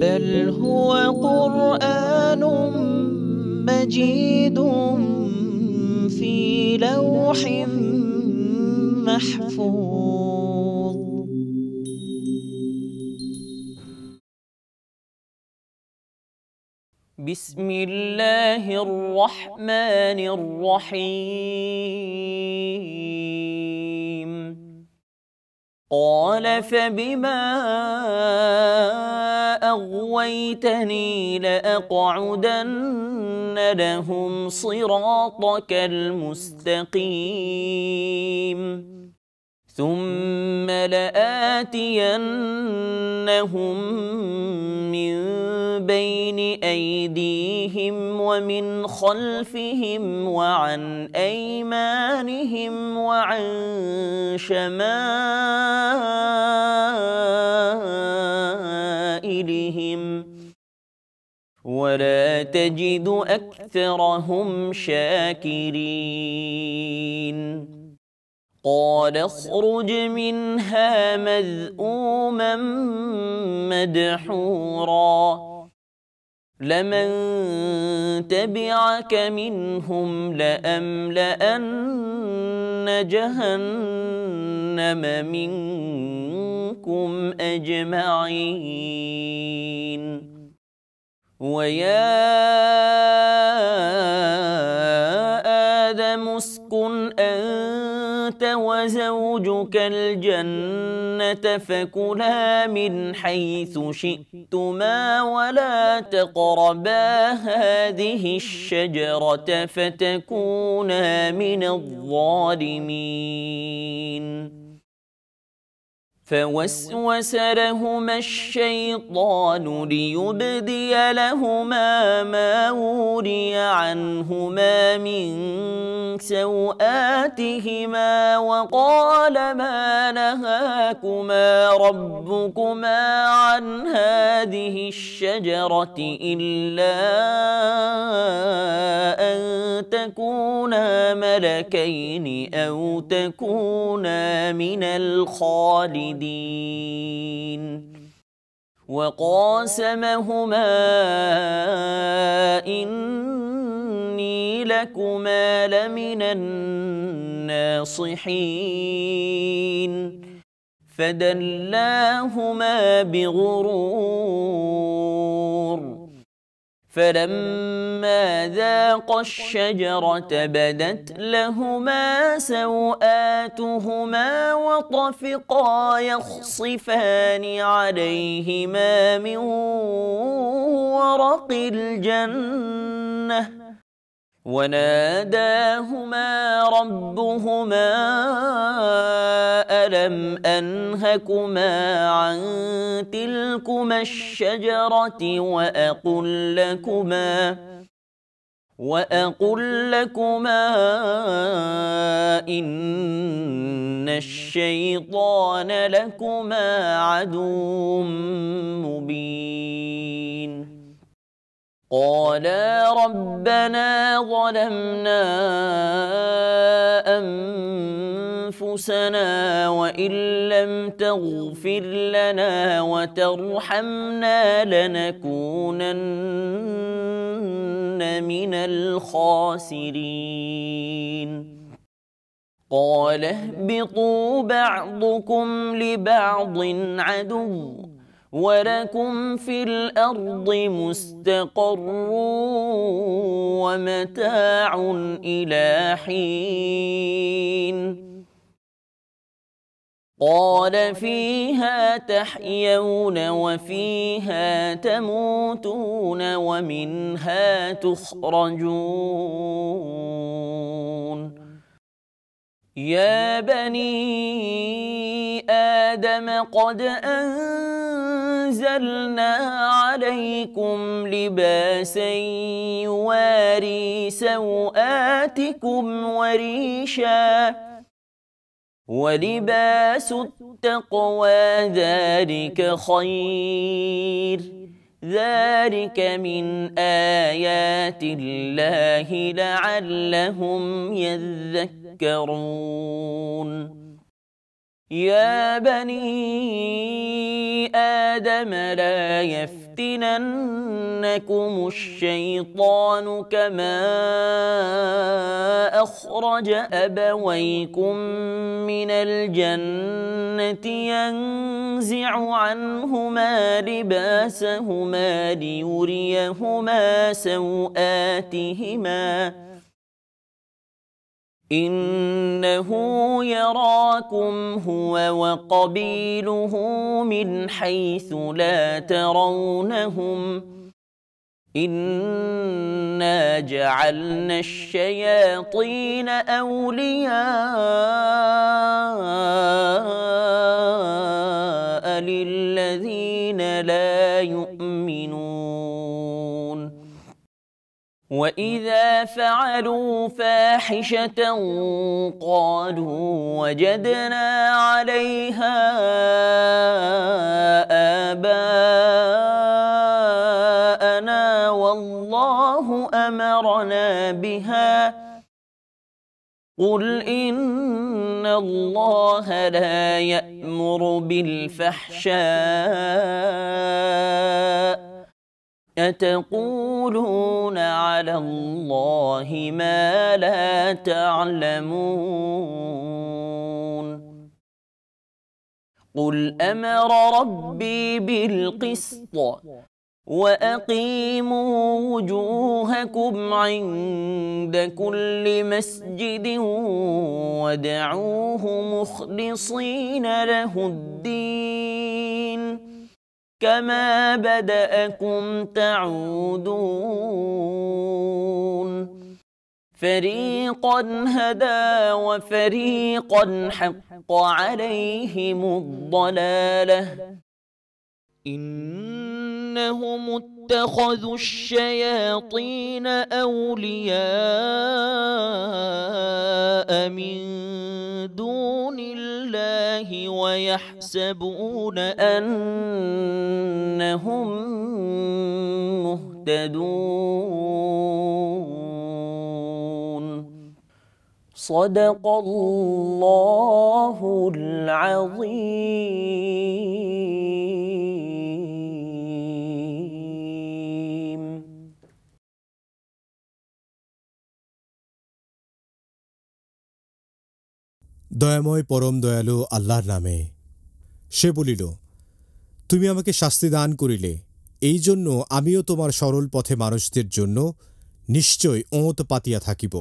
بل هو قرآن مجيد في لوح محفوظ. بسم الله الرحمن الرحيم. قال فبما أغويتني لأقعدن لهم صراطك المستقيم ثم لآتينهم من بين أيديهم ومن خلفهم وعن أيمانهم وعن شمائلهم ولا تجد أكثرهم شاكرين. قال اخرج منها مذءوما مدحورا لمن تبعك منهم لأملأن جهنم منكم أجمعين. ويا آدم اسكن أنت وزوجك الجنة فكلا من حيث شئتما ولا تقربا هذه الشجرة فتكونا من الظالمين. فوسوس لهما الشيطان ليبدي لهما ما وري عنهما من سوآتهما وقال ما نهاكما ربكما عن هذه الشجرة إلا أن تكونا ملكين أو تكونا من الخالدين. وقاسمهما إني لكما لمن الناصحين فدلاهما بغرور فلما ذاقا الشجرة بدت لهما سوآتهما وطفقا يخصفان عليهما من ورق الجنة وناداهما ربهما ألم أنهكما عن تلكما الشجرة وأقل لكما إن الشيطان لكما عدو مبين. قالا ربنا ظلمنا أنفسنا وإن لم تغفر لنا وترحمنا لنكونن من الخاسرين. قال اهبطوا بعضكم لبعض عدو ولكم في الأرض مستقر ومتاع إلى حين. قال فيها تحيون وفيها تموتون ومنها تخرجون. يا بني آدم قد أنزلنا عليكم لباسا يواري سوآتكم وريشا ولباس التقوى ذلك خير ذلك من آيات الله لعلهم يذكرون. يا بني آدم لا يفتننكم الشيطان كما أخرج أبويكم من الجنة ينزع عنهما لباسهما ليريهما سوآتهما إنه يراكم هو وقبيله من حيث لا ترونهم إنا جعلنا الشياطين أولياء للذين لا يؤمنون وإذا فعلوا فاحشة قالوا وجدنا عليها آباءنا والله أمرنا بها قل إن الله لا يأمر بالفحشاء أتقولون على الله ما لا تعلمون قل أمر ربي بالقسط وأقيموا وجوهكم عند كل مسجد وادعوه مخلصين له الدين كما بدأكم تعودون فريقا هدى وفريقا حق عليهم الضلالة إنهم اتخذوا الشياطين أولياء من دون الله ويحسبون أنهم مهتدون صدق الله العظيم দয়াময় পরম দয়ালু আল্লাহর নামে। সে বলিল, তুমি আমাকে শাস্তি দান করিলে, এই জন্য আমিও তোমার সরল পথে মানুষদের জন্য নিশ্চয় ওঁত পাতিয়া থাকিব।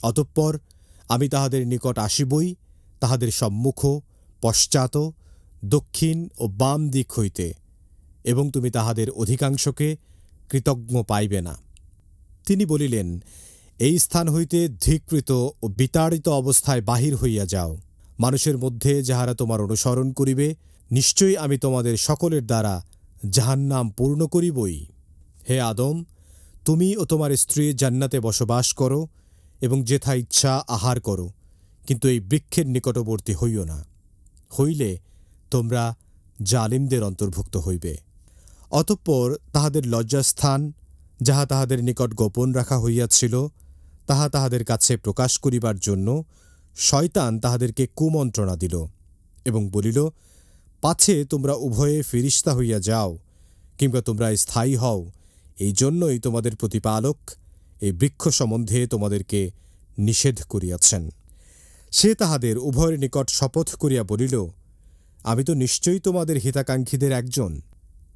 অতঃপর আমি তাহাদের নিকট আসিবই, তাহাদের সম্মুখ, পশ্চাৎ, দক্ষিণ ও বাম দিক হইতে, এবং তুমি তাহাদের অধিকাংশকে কৃতজ্ঞ পাইবে না। তিনি বলিলেন, এই স্থান হইতে ধিক্কৃত ও বিতাড়িত অবস্থায় বাহির হইয়া যাও। মানুষের মধ্যে যাহারা তোমার অনুসরণ করিবে, নিশ্চয়ই আমি তোমাদের সকলের দ্বারা জাহান্নাম পূর্ণ করিবই। হে আদম, তুমি ও তোমার স্ত্রী জান্নাতে বসবাস করো এবং যেথা ইচ্ছা আহার করো, কিন্তু এই বৃক্ষের নিকটবর্তী হইও না, হইলে তোমরা জালিমদের অন্তর্ভুক্ত হইবে। অতঃপর তাহাদের লজ্জাস্থান, যাহা তাহাদের নিকট গোপন রাখা হইয়াছিল, তাহা তাহাদের কাছে প্রকাশ করিবার জন্য শয়তান তাহাদেরকে কুমন্ত্রণা দিল এবং বলিল, পাছে তোমরা উভয়ে ফিরিস্তা হইয়া যাও, কিংবা তোমরা স্থায়ী হও, এই জন্যই তোমাদের প্রতিপালক এই বৃক্ষ সম্বন্ধে তোমাদেরকে নিষেধ করিয়াছেন। সে তাহাদের উভয়ের নিকট শপথ করিয়া বলিল, আমি তো নিশ্চয়ই তোমাদের হিতাকাঙ্ক্ষীদের একজন।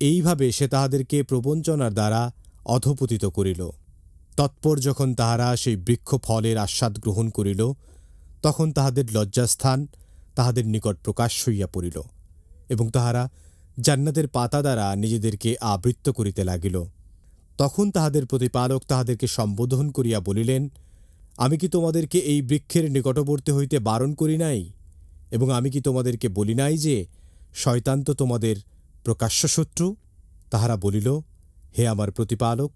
এইভাবে সে তাহাদেরকে প্রবঞ্চনার দ্বারা অধঃপতিত করিল। তৎপর যখন তাহারা সেই বৃক্ষ ফলের আস্বাদ গ্রহণ করিল, তখন তাহাদের লজ্জাস্থান তাহাদের নিকট প্রকাশ হইয়া পড়িল এবং তাহারা জান্নাতের পাতা দ্বারা নিজেদেরকে আবৃত্ত করিতে লাগিল। তখন তাহাদের প্রতিপালক তাহাদেরকে সম্বোধন করিয়া বলিলেন, আমি কি তোমাদেরকে এই বৃক্ষের নিকটবর্তী হইতে বারণ করি নাই? এবং আমি কি তোমাদেরকে বলি নাই যে শয়তান তো তোমাদের প্রকাশ্য শত্রু? তাহারা বলিল, হে আমার প্রতিপালক,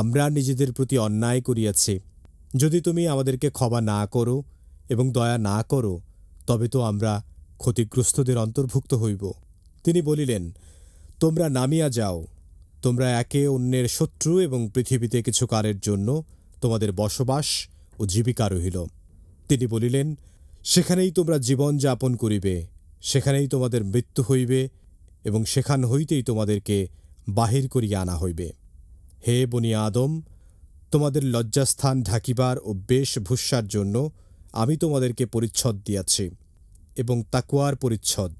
আমরা নিজেদের প্রতি অন্যায় করিয়াছি। যদি তুমি আমাদেরকে ক্ষমা না করো এবং দয়া না করো, তবে তো আমরা ক্ষতিগ্রস্তদের অন্তর্ভুক্ত হইব। তিনি বলিলেন, তোমরা নামিয়া যাও, তোমরা একে অন্যের শত্রু এবং পৃথিবীতে কিছুকালের জন্য তোমাদের বসবাস ও জীবিকা রহিল। তিনি বলিলেন, সেখানেই তোমরা জীবন যাপন করিবে, সেখানেই তোমাদের মৃত্যু হইবে এবং সেখান হইতেই তোমাদেরকে বাহির করিয়া আনা হইবে। হে বনি আদম, তোমাদের লজ্জাস্থান ঢাকিবার ও বেশভূষার জন্য আমি তোমাদেরকে পরিচ্ছদ দিয়াছি, এবং তাকওয়ার পরিচ্ছদ,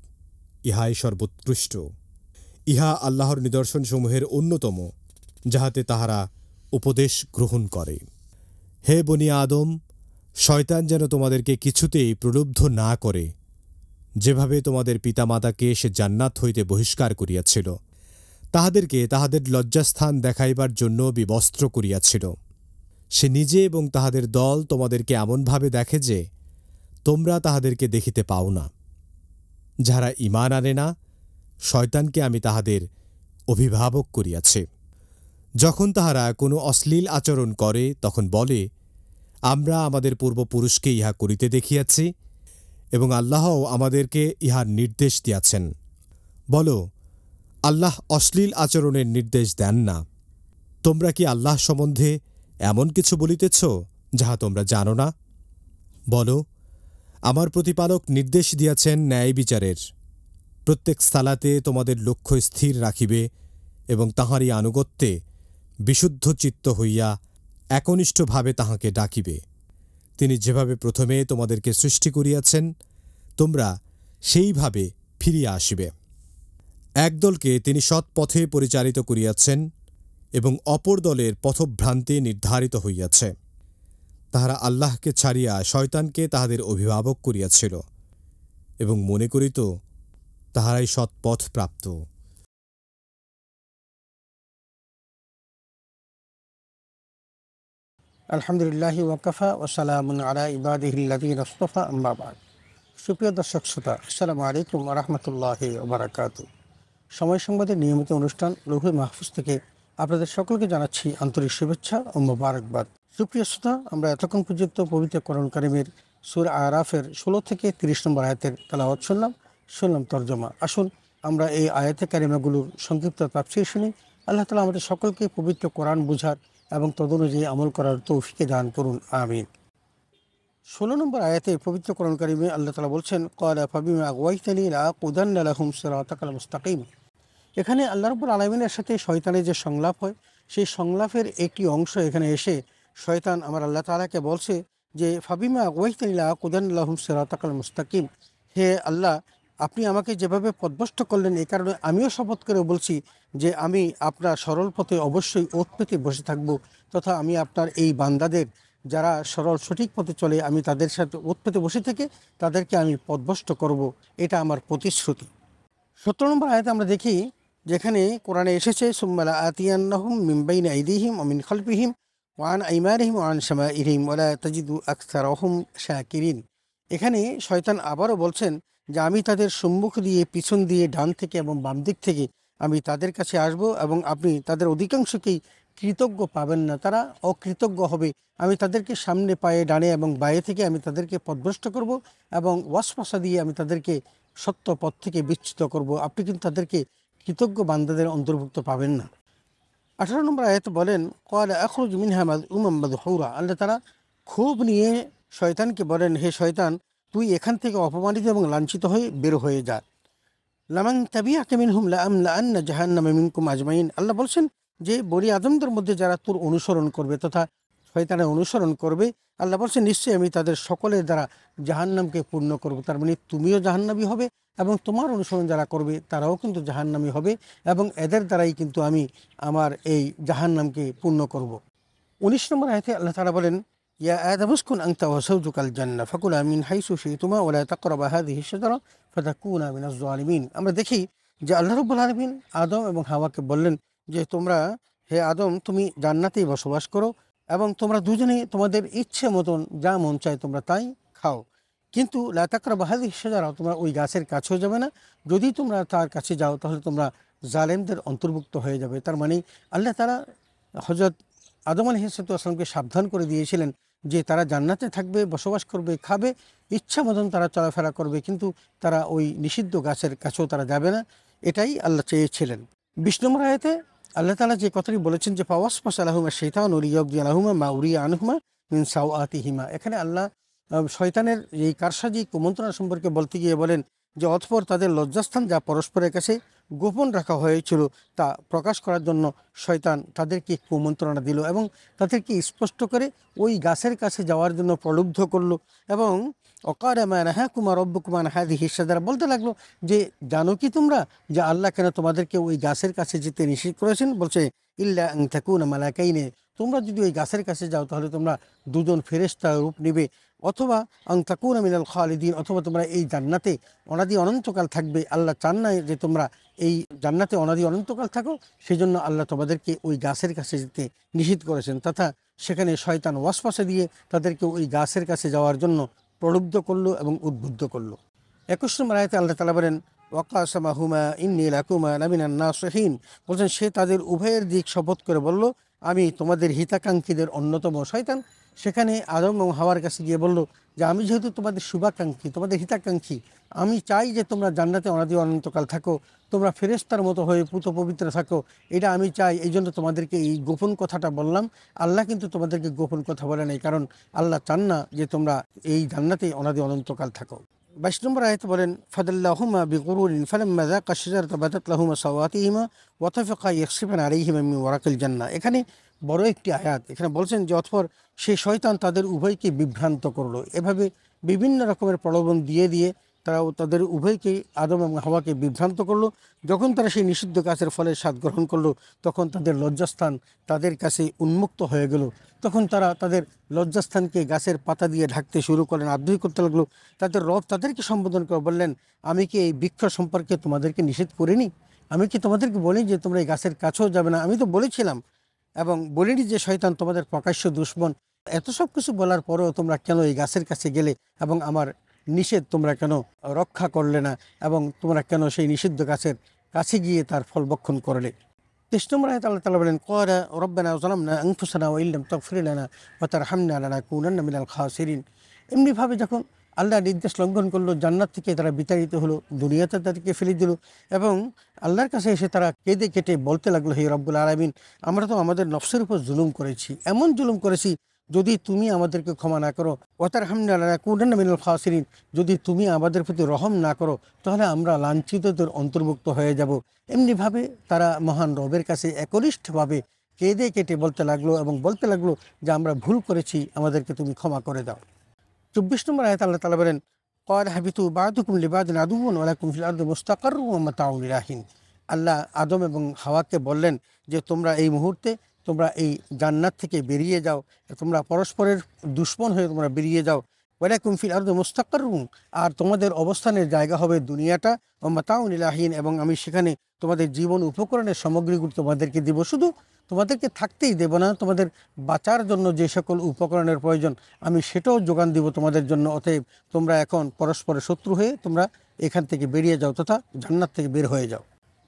ইহাই সর্বোৎকৃষ্ট। ইহা আল্লাহর নিদর্শনসমূহের অন্যতম, যাহাতে তাহারা উপদেশ গ্রহণ করে। হে বনি আদম, শয়তান যেন তোমাদেরকে কিছুতেই প্রলুব্ধ না করে, যেভাবে তোমাদের পিতামাতাকে সে জান্নাত হইতে বহিষ্কার করিয়াছিল, তাহাদেরকে তাহাদের লজ্জাস্থান দেখাইবার জন্য বিবস্ত্র করিয়াছিল। সে নিজে এবং তাহাদের দল তোমাদেরকে এমনভাবে দেখে যে তোমরা তাহাদেরকে দেখিতে পাও না। যাহারা ঈমান আনে না, শয়তানকে আমি তাহাদের অভিভাবক করিয়াছি। যখন তাহারা কোনো অশ্লীল আচরণ করে, তখন বলে, আমরা আমাদের পূর্বপুরুষকে ইহা করিতে দেখিয়াছি এবং আল্লাহও আমাদেরকে ইহার নির্দেশ দিয়াছেন। বল, আল্লাহ অশ্লীল আচরণের নির্দেশ দেন না। তোমরা কি আল্লাহ সম্বন্ধে এমন কিছু বলিতেছ যাহা তোমরা জানো না? বল, আমার প্রতিপালক নির্দেশ দিয়াছেন ন্যায় বিচারের। প্রত্যেক সালাতে তোমাদের লক্ষ্য স্থির রাখিবে এবং তাঁহারই আনুগত্যে বিশুদ্ধ চিত্ত হইয়া একনিষ্ঠভাবে তাহাকে ডাকিবে। তিনি যেভাবে প্রথমে তোমাদেরকে সৃষ্টি করিয়াছেন, তোমরা সেইভাবে ফিরিয়া আসিবে। একদলকে তিনি সৎ পথে পরিচালিত করিয়াছেন এবং অপর দলের পথভ্রান্তি নির্ধারিত হইয়াছে। তাহারা আল্লাহকে ছাড়িয়া শয়তানকে তাহাদের অভিভাবক করিয়াছিল এবং মনে করিত তাহারাই সৎপথ প্রাপ্ত। আলহামদুলিল্লাহ ওয়াকাফা ওয়াসালামুন আলা ইবাদিহিল্লাযীনা ইসতাফা, আম্মা বা'দ। সুপ্রিয় দর্শক শ্রোতা, আসসালামু আলাইকুম ওয়া রাহমাতুল্লাহি ওয়া বারাকাতুহু। সময় সংবাদের নিয়মিত অনুষ্ঠান লৌহে মাহফুজ থেকে আপনাদের সকলকে জানাচ্ছি আন্তরিক শুভেচ্ছা ও মোবারকবাদ। সুপ্রিয় শ্রোতা, আমরা এতক্ষণ পর্যন্ত পবিত্র কোরআন কারীমের সূরা আরাফের 16 থেকে 30 নম্বর আয়াতের তেলাওয়াত শুনলাম তরজমা। আসুন আমরা এই আয়াতে কারিমাগুলোর সংক্ষিপ্ত তাফসীর শুনি। আল্লাহ তাআলা আমাদের সকলকে পবিত্র কোরআন বুঝার এবং তদনুযায়ী আমল করার তৌফিকে দান করুন, আমিন। 16 নম্বর আয়াতে পবিত্র কোরআন কারীমে আল্লাহ তাআলা বলছেন, ক্বালা ফাবিমা আগওয়াইতানি লাআকুদান্না লাহুম সিরাতাকাল মুস্তাকিম। এখানে আল্লাহ রাব্বুল আলামিনের সাথে শয়তানের যে সংলাপ হয়, সেই সংলাপের একটি অংশ এখানে এসে শয়তান আমার আল্লাহ তাআলাকে বলছে যে, ফাবিমা আগওয়াইতানি লাআকুদান্না লাহুম সিরাতাকাল মুস্তাকিম, হে আল্লাহ, আপনি আমাকে যেভাবে পথভ্রষ্ট করলেন, এই কারণে আমিও শপথ করে বলছি যে আমি আপনার সরল পথে অবশ্যই ওত পেতে বসে থাকব, তথা আমি আপনার এই বান্দাদের যারা সরল সঠিক পথে চলে, আমি তাদের সাথে ওত পেতে বসে থেকে তাদেরকে আমি পথভ্রষ্ট করব, এটা আমার প্রতিশ্রুতি। 17 নম্বর আয়াতে আমরা দেখি যেখানে কোরআনে এসেছে, সুম্মা লাআতিয়ান্নাহুম মিন বাইনি আইদিহিম ওয়া মিন খালফিহিম ওয়া আন আইমানিহিম ওয়া আন শামাইলিহিম ওয়া লা তাজিদু আকসারাহুম শাকিরিন। এখানে শয়তান আবারও বলছেন যে আমি তাদের সম্মুখ দিয়ে, পিছন দিয়ে, ডান থেকে এবং বাম দিক থেকে আমি তাদের কাছে আসব এবং আপনি তাদের অধিকাংশকেই কৃতজ্ঞ পাবেন না, তারা অকৃতজ্ঞ হবে। আমি তাদেরকে সামনে, পায়ে, ডানে এবং বায়ে থেকে আমি তাদেরকে পথভ্রষ্ট করব এবং ওয়াসওয়াসা দিয়ে আমি তাদেরকে সত্য পথ থেকে বিচ্যুত করব। আপনি কিন্তু তাদেরকে কৃতজ্ঞ বান্দাদের অন্তর্ভুক্ত পাবেন না। 18 নম্বর আয়াত বলেন, ক্বালা আখরুজ মিনহা মাযউমান মাদহুরা। আল্লাহ তাআলা ক্ষোভ নিয়ে শয়তানকে বলেন, হে শয়তান, তুই এখান থেকে অপমানিত এবং লাঞ্ছিত হয়ে বের হয়ে যা। লামান তাবিআকা মিনহুম লাআমলাআন্না জাহান্নামা মিনকুম আজমাইন। আল্লাহ বলছেন যে বনি আদমদের মধ্যে যারা তোর অনুসরণ করবে তথা শয়তানের অনুসরণ করবে, আল্লাহ বলছেন নিশ্চয়ই আমি তাদের সকলের দ্বারা জাহান্নামকে পূর্ণ করব। তার মানে তুমিও জাহান্নামী হবে এবং তোমার অনুসরণ যারা করবে তারাও কিন্তু জাহান্নামী হবে এবং এদের দ্বারাই কিন্তু আমি আমার এই জাহান্নামকে পূর্ণ করব। 19 নম্বর আয়াতে আল্লাহ তাআলা বলেন, ইয়া আদম উসকুন আনতা ওয়া যাওজুকাল জান্নাহ ফাকুলা মিন হাইসু শি'তুমা ওয়া লা তাকরাবা হাযিহি শাজারা ফাতাকুনা মিনাজ জালিমিন। আমরা দেখি যে আল্লাহ রাব্বুল আলামিন আদম এবং হাওয়াকে বললেন যে তোমরা, হে আদম, তুমি জান্নাতেই বসবাস করো এবং তোমরা দুজনেই তোমাদের ইচ্ছে মতন যা মন চায় তোমরা তাই খাও, কিন্তু লা তাকরাবা হাযিহি শাজারা, তোমরা ওই গাছের কাছেও যাবে না। যদি তোমরা তার কাছে যাও তাহলে তোমরা জালেমদের অন্তর্ভুক্ত হয়ে যাবে। তার মানে আল্লাহ তাআলা হযরত আদম আলাইহিস সালামকে সাবধান করে দিয়েছিলেন যে তারা জান্নাতে থাকবে, বসবাস করবে, খাবে, ইচ্ছা মতন তারা চলাফেরা করবে, কিন্তু তারা ওই নিষিদ্ধ গাছের কাছেও তারা যাবে না। এটাই আল্লাহ চেয়েছিলেন। 20 নম্বর আয়াতে আল্লাহ তাআলা যে কথাটি বলেছেন যে ফাওয়াসওয়াসা লাহুমা শাইতানু লিইউবদিয়া লাহুমা মা উরিয়া আনহুমা মিন সাওআতিহিমা। এখানে আল্লাহ শয়তানের এই কারসাজি কুমন্ত্রণা সম্পর্কে বলতে গিয়ে বলেন যে অতঃপর তাদের লজ্জাস্থান যা পরস্পরের কাছে গোপন রাখা হয়েছিল তা প্রকাশ করার জন্য শয়তান তাদেরকে কুমন্ত্রণা দিল এবং তাদেরকে স্পষ্ট করে ওই গাছের কাছে যাওয়ার জন্য প্রলুব্ধ করলো এবং অকারামানাহাকুমা রব্বুকুমা হাদিহি শাজারা বলতে লাগলো যে জানো কি তোমরা যে আল্লাহ কেন তোমাদেরকে ওই গাছের কাছে যেতে নিষেধ করেছেন? বলছে ইল্লা আন তাকুনা মালাকাইনে, তোমরা যদি ওই গাছের কাছে যাও তাহলে তোমরা দুজন ফেরেশতা রূপ নিবে, অথবা আন তাকুনা মিনাল খালিদিন, অথবা তোমরা এই জান্নাতে অনাদি অনন্তকাল থাকবে। আল্লাহ চান না যে তোমরা এই জান্নাতে অনাদি অনন্তকাল থাকো, সেই জন্য আল্লাহ তোমাদেরকে ওই গাছের কাছে যেতে নিষেধ করেছেন। তথা সেখানে শয়তান ওয়াসওয়াসা দিয়ে তাদেরকে ওই গাছের কাছে যাওয়ার জন্য প্রলুব্ধ করলো এবং উদ্বুদ্ধ করলো। 21 নম্বর আয়াতে আল্লাহ তাআলা বলেন ওয়াকাসামাহুমা ইন্নী লাকুমা লামিনান নাসিহিন, বলছেন সে তাদের উভয়ের দিক শপথ করে বলল আমি তোমাদের হিতাকাঙ্ক্ষীদের অন্যতম। শয়তান সেখানে আদম এবং হাওয়ার কাছে গিয়ে বলল যে আমি যেহেতু তোমাদের শুভাকাঙ্ক্ষী, তোমাদের হিতাকাঙ্ক্ষী, আমি চাই যে তোমরা জান্নাতে অনাদি অনন্তকাল থাকো, তোমরা ফেরেশতার মতো হয়ে পুত পবিত্র থাকো, এটা আমি চাই, এই জন্য তোমাদেরকে এই গোপন কথাটা বললাম। আল্লাহ কিন্তু তোমাদেরকে গোপন কথা বলে নাই, কারণ আল্লাহ চান না যে তোমরা এই জান্নাতে অনাদি অনন্তকাল থাকো। 22 নম্বর আয়াতে বলেন ফাদাল্লাহুমা বিগুরুরিন ফালাম্মা যাকা শাজারাতা বাদাত লাহুমা সাওয়াতিহিমা ওয়া তাফাকা ইয়াখসিফান আলাইহিমা মিন ওয়ারাকিল জান্নাহ। এখানে বড় একটি আয়াত। এখানে বলছেন যে অতঃপর সেই শয়তান তাদের উভয়কে বিভ্রান্ত করলো। এভাবে বিভিন্ন রকমের প্রলোভন দিয়ে দিয়ে তারাও তাদের উভয়কে আদম এবং হাওয়াকে বিভ্রান্ত করলো। যখন তারা সেই নিষিদ্ধ গাছের ফলের স্বাদ গ্রহণ করলো তখন তাদের লজ্জাস্থান তাদের কাছে উন্মুক্ত হয়ে গেল। তখন তারা তাদের লজ্জাস্থানকে গাছের পাতা দিয়ে ঢাকতে শুরু করেন, আদ্রই করতে লাগলো। তাদের রব তাদেরকে সম্বোধন করে বললেন আমি কি এই বৃক্ষ সম্পর্কে তোমাদেরকে নিষেধ করিনি? আমি কি তোমাদেরকে বলি যে তোমরা এই গাছের কাছেও যাবে না? আমি তো বলেছিলাম এবং বলিনি যে শয়তান তোমাদের প্রকাশ্য দুশ্মন? এত সব কিছু বলার পরেও তোমরা কেন এই গাছের কাছে গেলে এবং আমার নিষেধ তোমরা কেন রক্ষা করলে না এবং তোমরা কেন সেই নিষিদ্ধ গাছের কাছে গিয়ে তার ফল ভক্ষণ করলে? 23 নম্বর আয়াতে আল্লাহ তাআলা বলেন ক্বালা রাব্বানা যালামনা আনফুসানা ওয়া ইল্লাম তাগফির লানা ওয়া তারহামনা লানাকুনান্না মিনাল খাসিরিন। এমনিভাবে যখন আল্লাহ নির্দেশ লঙ্ঘন করলো, জান্নাত থেকে তারা বিতাড়িত হলো, দুনিয়াতে তাদেরকে ফেলে দিল এবং আল্লাহর কাছে এসে তারা কেঁদে কেটে বলতে লাগলো হে রব্বুল আলামিন, আমরা তো আমাদের নফসের উপর জুলুম করেছি, এমন জুলুম করেছি যদি তুমি আমাদেরকে ক্ষমা না করো, ওয়াতারহামনা লানাকুনান্না মিনাল খাসিরিন, যদি তুমি আমাদের প্রতি রহম না করো তাহলে আমরা লাঞ্ছিতদের অন্তর্ভুক্ত হয়ে যাব। এমনিভাবে তারা মহান রবের কাছে একনিষ্ঠভাবে কেঁদে কেটে বলতে লাগলো এবং বলতে লাগলো যে আমরা ভুল করেছি, আমাদেরকে তুমি ক্ষমা করে দাও। 24 নম্বর আয়াতে আল্লাহ তাআলা বলেন ক্বালা হাবিতু বা'দুকুম লিবা'দিন আদুওয়ুন ওয়া লাকুম ফিল আরদি মুস্তাকাররুন ওয়া মাতাউন ইলা হিন। আল্লাহ আদম এবং হাওয়াকে বললেন যে তোমরা এই মুহূর্তে তোমরা এই জান্নাত থেকে বেরিয়ে যাও, তোমরা পরস্পরের দুশ্মন হয়ে তোমরা বেরিয়ে যাও। ওয়া লাকুম ফিল আরদি মুস্তাকাররুন, আর তোমাদের অবস্থানের জায়গা হবে দুনিয়াটা, ওয়া মাতাউন ইলা হিন, এবং আমি সেখানে তোমাদের জীবন উপকরণের সামগ্রীগুলো তোমাদেরকে দিব। শুধু তোমাদেরকে থাকতেই দেব না, তোমাদের বাঁচার জন্য যে সকল উপকরণের প্রয়োজন আমি সেটাও যোগান দিব তোমাদের জন্য। অতএব তোমরা এখন পরস্পরের শত্রু হয়ে তোমরা এখান থেকে বেরিয়ে যাও তথা জান্নাত থেকে বের হয়ে যাও।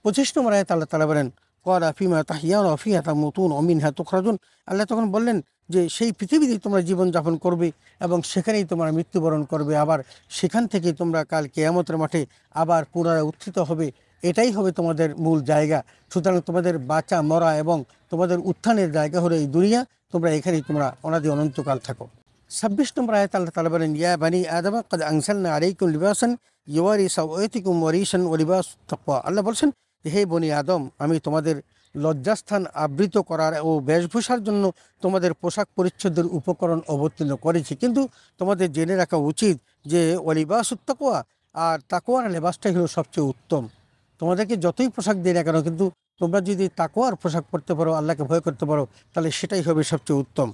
25 নম্বর আয়াতে আল্লাহ তাআলা বলেন ক্বালা ফিমা তাহইয়াউন ওয়া ফিহা তামুতুন ওয়া মিনহা তুখরাজুন। আল্লাহ তখন বললেন যে সেই পৃথিবীতেই তোমরা জীবনযাপন করবে এবং সেখানেই তোমরা মৃত্যুবরণ করবে, আবার সেখান থেকে তোমরা কাল কিয়ামতের মাঠে আবার পুনরায় উত্থিত হবে, এটাই হবে তোমাদের মূল জায়গা। সুতরাং তোমাদের বাঁচা মরা এবং তোমাদের উত্থানের জায়গা হলো এই দুনিয়া, তোমরা এখানেই তোমরা অনাদি অনন্তকাল থাকো। 26 নম্বর আয়াতে আল্লাহ তাআলা বলেন ইয়া বানি আদম ক্বাদ আনসালনা আলাইকুম লিবাসান ইউয়ারি সাওআতিকুম ওয়া রিশান ওয়া লিবাসুত তাকওয়া। আল্লাহ বলছেন যে হে বনি আদম, আমি তোমাদের লজ্জাস্থান আবৃত করার ও বেশভূষার জন্য তোমাদের পোশাক পরিচ্ছদের উপকরণ অবতীর্ণ করেছি, কিন্তু তোমাদের জেনে রাখা উচিত যে ওয়া লিবাসুত তাকওয়া, আর তাকওয়ার লেবাসটাই হলো সবচেয়ে উত্তম। তোমাদেরকে যতই পোশাক দিয়ে না কেন, কিন্তু তোমরা যদি তাকওয়ার পোশাক পরতে পারো, আল্লাহকে ভয় করতে পারো, তাহলে সেটাই হবে সবচেয়ে উত্তম।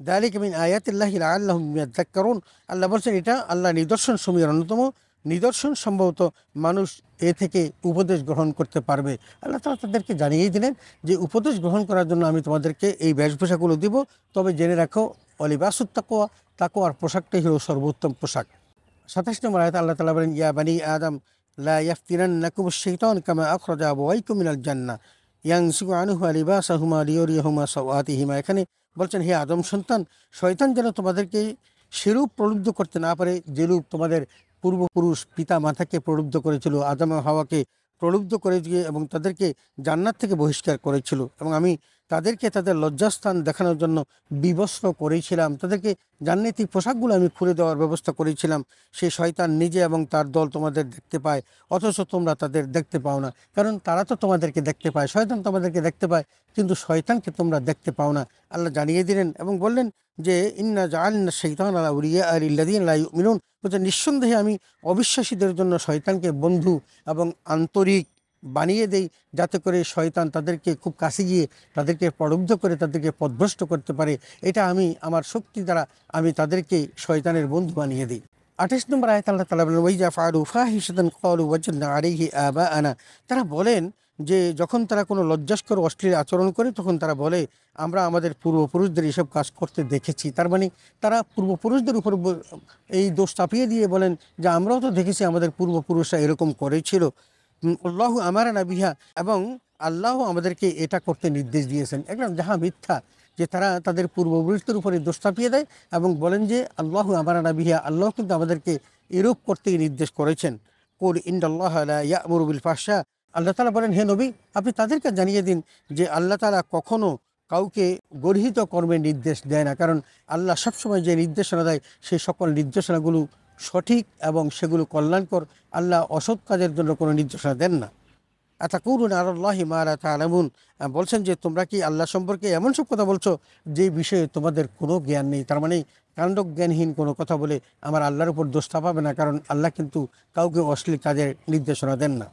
যালিকা মিন আয়াতিল্লাহি লাআল্লাহুম ইয়াযাক্কারুন। আল্লাহ বলছেন এটা আল্লাহ নিদর্শন সমূহের অন্যতম নিদর্শন, সম্ভবত মানুষ এ থেকে উপদেশ গ্রহণ করতে পারবে। আল্লাহ তাআলা তাদেরকে জানিয়ে দিলেন যে উপদেশ গ্রহণ করার জন্য আমি তোমাদেরকে এই বেশভূষাগুলো দিব, তবে জেনে রাখো ওয়ালিবাসুত তাকওয়া, তাকওয়ার পোশাকটাই হলো সর্বোত্তম পোশাক। 27 নম্বর আয়াতে আল্লাহ তাআলা বলেন ইয়া বানি আদম লা ইয়াফতিনান্নাকুমুশ শাইতান কামা আখরাজা আবওয়াইকুম মিনাল জান্নাহ ইয়ানসিকু আনহুমা লিবাসাহুমা লিয়ুরিয়াহুমা সাওআতিহিমা। এখানে বলছেন হে আদম সন্তান, শয়তান যেন তোমাদেরকে সেরূপ প্রলুব্ধ করতে না পারে যেরূপ তোমাদের পূর্বপুরুষ পিতা মাতাকে প্রলুব্ধ করেছিল, আদম ও হাওয়াকে প্রলুব্ধ করে দিয়ে এবং তাদেরকে জান্নাত থেকে বহিষ্কার করেছিল, এবং আমি তাদেরকে তাদের লজ্জাস্থান দেখানোর জন্য বিবস্ত্র করেছিলাম, তাদেরকে জান্নাতি পোশাকগুলো আমি খুলে দেওয়ার ব্যবস্থা করেছিলাম। সেই শয়তান নিজে এবং তার দল তোমাদের দেখতে পায়, অথচ তোমরা তাদের দেখতে পাও না। কারণ তারা তো তোমাদেরকে দেখতে পায়, শয়তান তোমাদেরকে দেখতে পায়, কিন্তু শয়তানকে তোমরা দেখতে পাও না। আল্লাহ জানিয়ে দিলেন এবং বললেন যে ইন্না জাআলনা শাইতান আলা উলিয়া আলিল্লাযিনা লা ইউমিনুন, বলছে নিঃসন্দেহে আমি অবিশ্বাসীদের জন্য শয়তানকে বন্ধু এবং আন্তরিক বানিয়ে দেই, যাতে করে শয়তান তাদেরকে খুব কাছে গিয়ে তাদেরকে প্রলুব্ধ করে তাদেরকে পথভ্রষ্ট করতে পারে। এটা আমি আমার শক্তি দ্বারা আমি তাদেরকে শয়তানের বন্ধু বানিয়ে দিই। 28 নম্বর আয়াত আল্লাহ তাআলা বলেন ওয়াইজা ফাআলু ফাহিশাতান ক্বালু ওয়াজাদনা আলাইহি আবাআনা, তারা বলেন যে যখন তারা কোনো লজ্জাস্কর অশ্লীল আচরণ করে তখন তারা বলে আমরা আমাদের পূর্বপুরুষদের এসব কাজ করতে দেখেছি। তার মানে তারা পূর্বপুরুষদের উপর এই দোষ চাপিয়ে দিয়ে বলেন যে আমরাও তো দেখেছি আমাদের পূর্বপুরুষরা এরকম করেছিল। আল্লাহু আমারানা বিহা, এবং আল্লাহ আমাদেরকে এটা করতে নির্দেশ দিয়েছেন। একদম যাহা মিথ্যা, যে তারা তাদের পূর্বপুরুষদের উপরে দোষ চাপিয়ে দেয় এবং বলেন যে আল্লাহু আমারানা বিহা, আল্লাহ কিন্তু আমাদেরকে এরূপ করতে নির্দেশ করেছেন। কুল ইন্নাল্লাহ লা ইয়া'মুরু বিল ফাহশা, আল্লাহ তাআলা বলেন হে নবী আপনি তাদেরকে জানিয়ে দিন যে আল্লাহ তাআলা কখনো কাউকে গর্হিত কর্মের নির্দেশ দেয় না, কারণ আল্লাহ সবসময় যে নির্দেশনা দেয় সেই সকল নির্দেশনাগুলো সঠিক এবং সেগুলো কল্যাণকর। আল্লাহ অসৎ কাজের জন্য কোনো নির্দেশনা দেন না। আতাকুলুনা আলাল্লাহি মা লা তা'লামুন, বলছেন যে তোমরা কি আল্লাহ সম্পর্কে এমন সব কথা বলছো যে বিষয়ে তোমাদের কোনো জ্ঞান নেই। তার মানে কাণ্ড জ্ঞানহীন কোনো কথা বলে আমার আল্লাহর উপর দোষ চাপাবে না, কারণ আল্লাহ কিন্তু কাউকে অশ্লীল কাজের নির্দেশনা দেন না।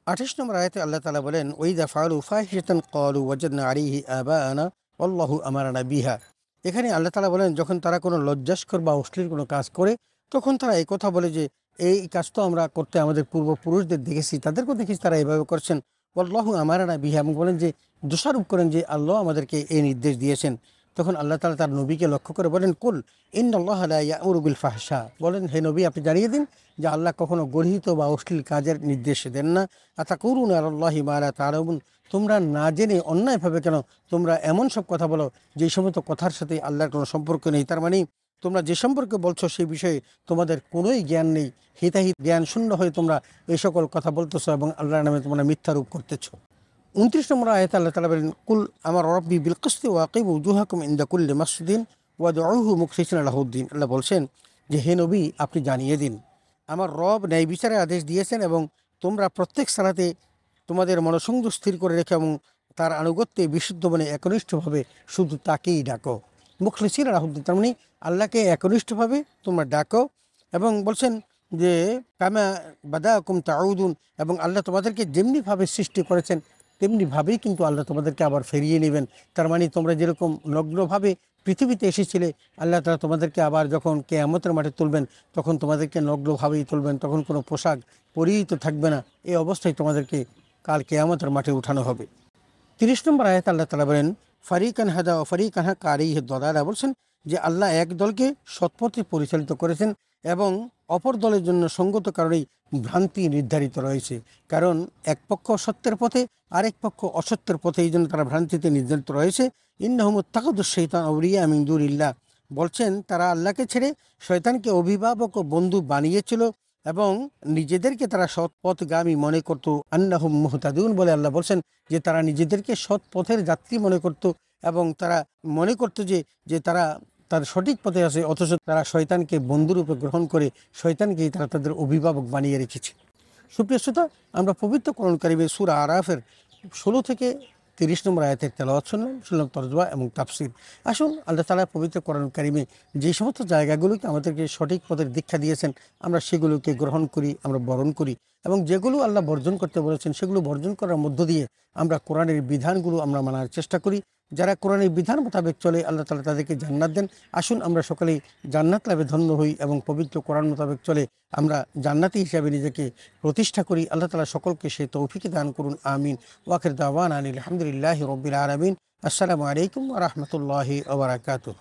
28 নম্বর আয়াতে আল্লাহ তাআলা বলেন ওয়াইদা ফাআলু ফাহিশাতান ক্বালু ওয়াজাদনা আলাইহি আবাআনা ওয়াল্লাহু আমারানা বিহা। এখানে আল্লাহ তাআলা বলেন যখন তারা কোনো লজ্জাস্কর বা অশ্লীল কোনো কাজ করে তখন তারা এই কথা বলে যে এই কাজ তো আমরা করতে আমাদের পূর্বপুরুষদের দেখেছি, তাদেরকেও দেখেছি তারা এইভাবে করছেন। ওয়াল্লাহু আমারানা বিহা, এবং বলেন যে দোষারোপ করেন যে আল্লাহ আমাদেরকে এই নির্দেশ দিয়েছেন। তখন আল্লাহ তাআলা তার নবীকে লক্ষ্য করে বলেন কুল ইন্নাল্লাহা লা ইয়া'মুরু বিল ফাহশা, বলেন হে নবী আপনি জানিয়ে দিন যে আল্লাহ কখনো গর্হিত বা অশ্লীল কাজের নির্দেশ দেন না। আতাকুলুনা আলাল্লাহি মা লা তা'লামুন, তোমরা না জেনে অন্যায়ভাবে কেন তোমরা এমন সব কথা বলো যে সমস্ত কথার সাথে আল্লাহর কোনো সম্পর্ক নেই। তার মানে তোমরা যে সম্পর্কে বলছো সেই বিষয়ে তোমাদের কোনোই জ্ঞান নেই, হিতাহিত জ্ঞান শূন্য হয়ে তোমরা এই সকল কথা বলতেছো এবং আল্লাহর নামে তোমরা মিথ্যারোপ করতেছো। 29 নম্বর আয়াতে আল্লাহ তাআলা বলেন কুল আমার রব্বি বিল কিসতি ওয়া আকিমু উজুহাকুম ইনদা কুল্লি মাসজিদিন ওয়াদউহু মুখলিসিনা লাহুদ্দিন। আল্লাহ বলছেন যে হে নবী আপনি জানিয়ে দিন আমার রব ন্যায় বিচারের আদেশ দিয়েছেন এবং তোমরা প্রত্যেক সালাতে তোমাদের মনসংযোগ স্থির করে রেখে এবং তার আনুগত্যে বিশুদ্ধ মনে একনিষ্ঠভাবে শুধু তাকেই ডাকো। মুখলিসিনা লাহুদ্দিন, তার মানে আল্লাহকে একনিষ্ঠভাবে তোমরা ডাকো। এবং বলছেন যে কামা বাদাকুম তাউদুন, এবং আল্লাহ তোমাদেরকে যেমনিভাবে সৃষ্টি করেছেন তেমনিভাবেই কিন্তু আল্লাহ তোমাদেরকে আবার ফিরিয়ে নেবেন। তার মানে তোমরা যেরকম নগ্নভাবে পৃথিবীতে এসেছিলে আল্লাহ তাআলা তোমাদেরকে আবার যখন কিয়ামতের মাঠে তুলবেন তখন তোমাদেরকে নগ্নভাবেই তুলবেন, তখন কোনো পোশাক পরিহিত থাকবে না। এই অবস্থায় তোমাদেরকে কাল কিয়ামতের মাঠে উঠানো হবে। 30 নম্বর আয়াতে আল্লাহ তাআলা বলেন ফারিকান হাদা ও ফারিকান হাক্কা আলাইহি দালালা, বলছেন যে আল্লাহ এক দলকে সৎপথে পরিচালিত করেছেন এবং অপর দলের জন্য সঙ্গত কারণেই ভ্রান্তি নির্ধারিত রয়েছে। কারণ এক পক্ষ সত্যের পথে আরেক পক্ষ অসত্যের পথে, এই জন্য তারা ভ্রান্তিতে নির্ধারিত রয়েছে। ইন্নাহুম ইত্তাখাযুশ শাইতান আউলিয়া মিন দুনিল্লাহ, বলছেন তারা আল্লাহকে ছেড়ে শয়তানকে অভিভাবক ও বন্ধু বানিয়েছিল এবং নিজেদেরকে তারা সৎপথগামী মনে করত। আন্নাহুম মুহতাদুন, বলে আল্লাহ বলছেন যে তারা নিজেদেরকে সৎ পথের যাত্রী মনে করত এবং তারা মনে করত যে তারা তার সঠিক পথে আছে, অথচ তারা শয়তানকে বন্ধুরূপে গ্রহণ করে শয়তানকেই তারা তাদের অভিভাবক বানিয়ে রেখেছে। সুপ্রিয় শ্রোতা, আমরা পবিত্র কোরআন কারীমের সূরা আরাফের 16 থেকে 30 নম্বর আয়াতের তেলাওয়াত শুনলাম তরজমা এবং তাফসীর। আসুন আল্লাহ তাআলা পবিত্র কোরআন কারীমে যে সমস্ত জায়গাগুলোকে আমাদেরকে সঠিক পথের দীক্ষা দিয়েছেন আমরা সেগুলোকে গ্রহণ করি, আমরা বরণ করি, এবং যেগুলো আল্লাহ বর্জন করতে বলেছেন সেগুলো বর্জন করার মধ্য দিয়ে আমরা কোরআনের বিধানগুলো আমরা মানার চেষ্টা করি। যারা কোরআনের বিধান মোতাবেক চলে আল্লাহ তাআলা তাদেরকে জান্নাত দেন। আসুন আমরা সকলেই জান্নাত লাভে ধন্য হই এবং পবিত্র কোরআন মোতাবেক চলে আমরা জান্নাতি হিসাবে নিজেকে প্রতিষ্ঠা করি। আল্লাহ তাআলা সকলকে সে তৌফিক দান করুন, আমিন। ওয়া আখির দাওয়ানা আলহামদুলিল্লাহি রাব্বিল আলামিন। আসসালামু আলাইকুম ওয়া রাহমাতুল্লাহি ওয়া বারাকাতুহু।